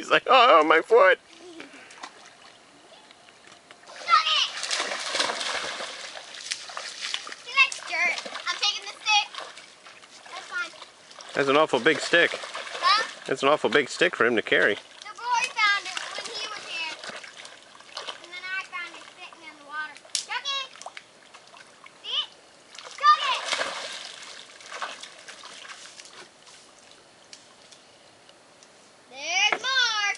He's like, oh, my foot. He likes dirt. I'm taking the stick. That's fine. That's an awful big stick. Huh? That's an awful big stick for him to carry. The boy found it when he was here. And then I found it sitting in the water. Chucky! See it? Chucky! There's more.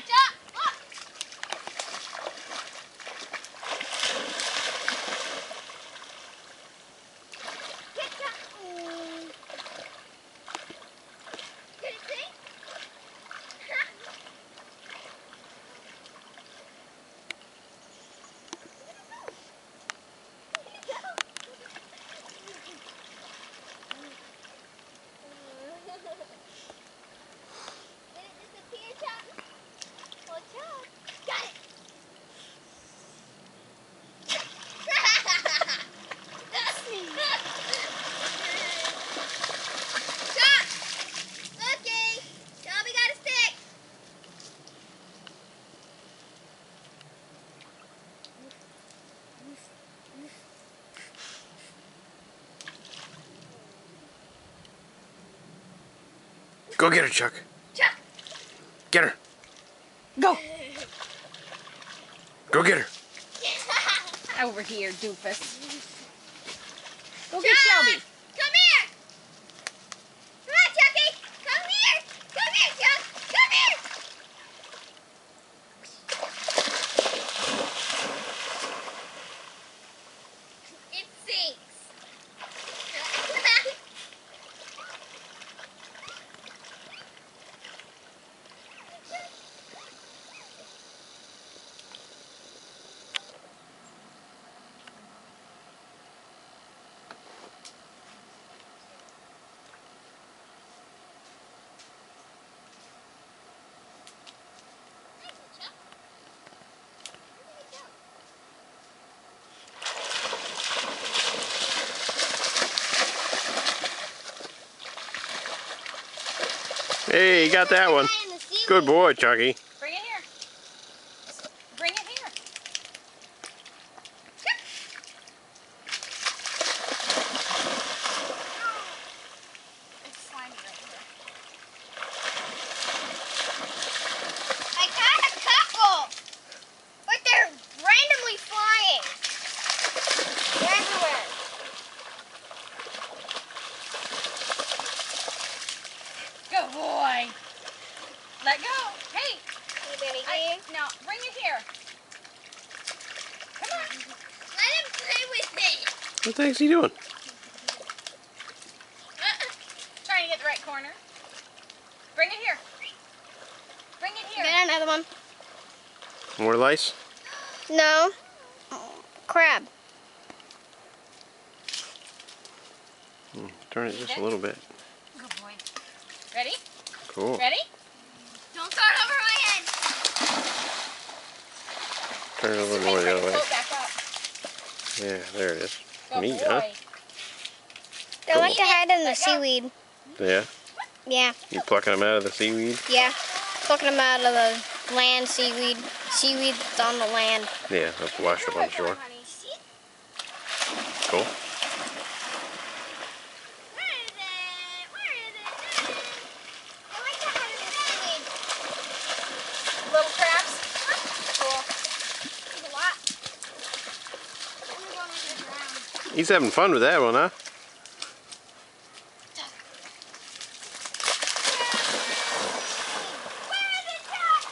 Chuck, look! Get Chuck. Ooh. Did it see? Did it disappear, Chuck? Well, Chuck, got it. That's me. Chuck, looky. Shelby got a stick. Go get her, Chuck. Chuck. Get her. Go. Go get her. Over here, doofus. Go Chuck, get Shelby. come here. Come on, Chucky. Come here. Come here, Chuck. Come here. It sinks. Hey, you got that one. Good boy, Chucky. Bring it here. Bring it here. It's slimy right here. I caught a couple, but they're randomly flying. They're everywhere. Good boy. Let go. Hey. No, bring it here. Come on. Let him play with it. What the heck's he doing? Trying to get the right corner. Bring it here. Bring it here. Get another one. More lice? No. Crab. Turn it just a little bit. Good boy. Ready? Cool. Ready? Don't start over my head. Turn it a little Hey, more the bring other the way. boat back up. Yeah, there it is. Good Neat, boy. huh? They like to hide in the seaweed. Yeah. Yeah. You plucking them out of the seaweed? Yeah. Plucking them out of the land seaweed. Seaweed that's on the land. Yeah, that's washed up on shore. Honey. Cool. Where is it? Where is it? I like to hide in the seaweed. Little crabs. Cool. There's a lot. I'm going under the ground. He's having fun with that one, huh? Where is it, Chuck?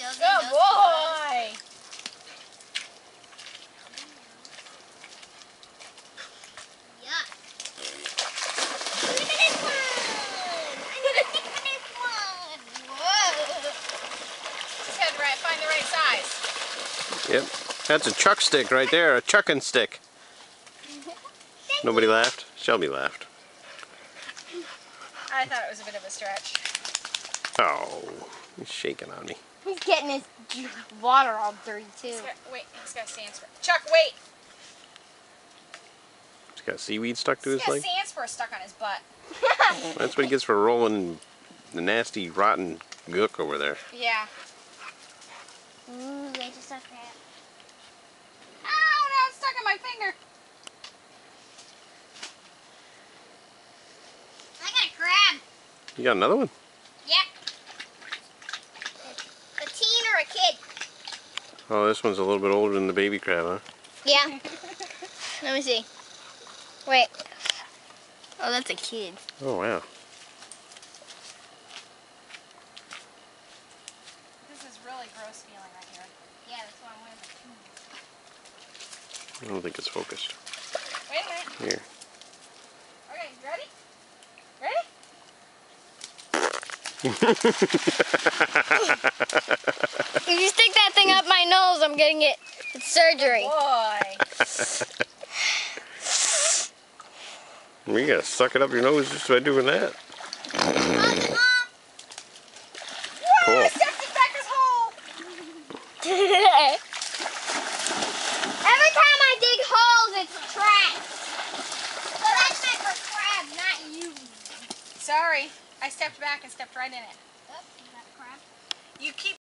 Good boy. Yeah. Look at this one. I need to stick for this one. Whoa. Just had to find the right size. Yep. That's a chuck stick right there, a chucking stick. Nobody laughed? Shelby laughed. I thought it was a bit of a stretch. Oh, he's shaking on me. He's getting his water all dirty too. Wait, he's got to stand straight. Chuck, wait. He's Got seaweed stuck to He's his got leg? sand spurs stuck on his butt. That's what he gets for rolling the nasty, rotten gook over there. Yeah. Ooh, they just stuck that. Ow, now it's stuck in my finger. I got a crab. You got another one? Yep. A teen or a kid? Oh, this one's a little bit older than the baby crab, huh? Yeah. Let me see. Wait. Oh, that's a kid. Oh, wow. This is really gross feeling right here. Yeah, that's why I'm wearing my I don't think it's focused. Wait a minute. Here. Okay, ready? Ready? If you stick that thing up my nose, I'm getting it. It's surgery. Boy. You gotta suck it up your nose just by doing that. Whoa, Cool. I stepped it back his hole. Every time I dig holes, it's trash. So that's meant for crabs, not you. Sorry, I stepped back and stepped right in it. Oh, is that a crab? You keep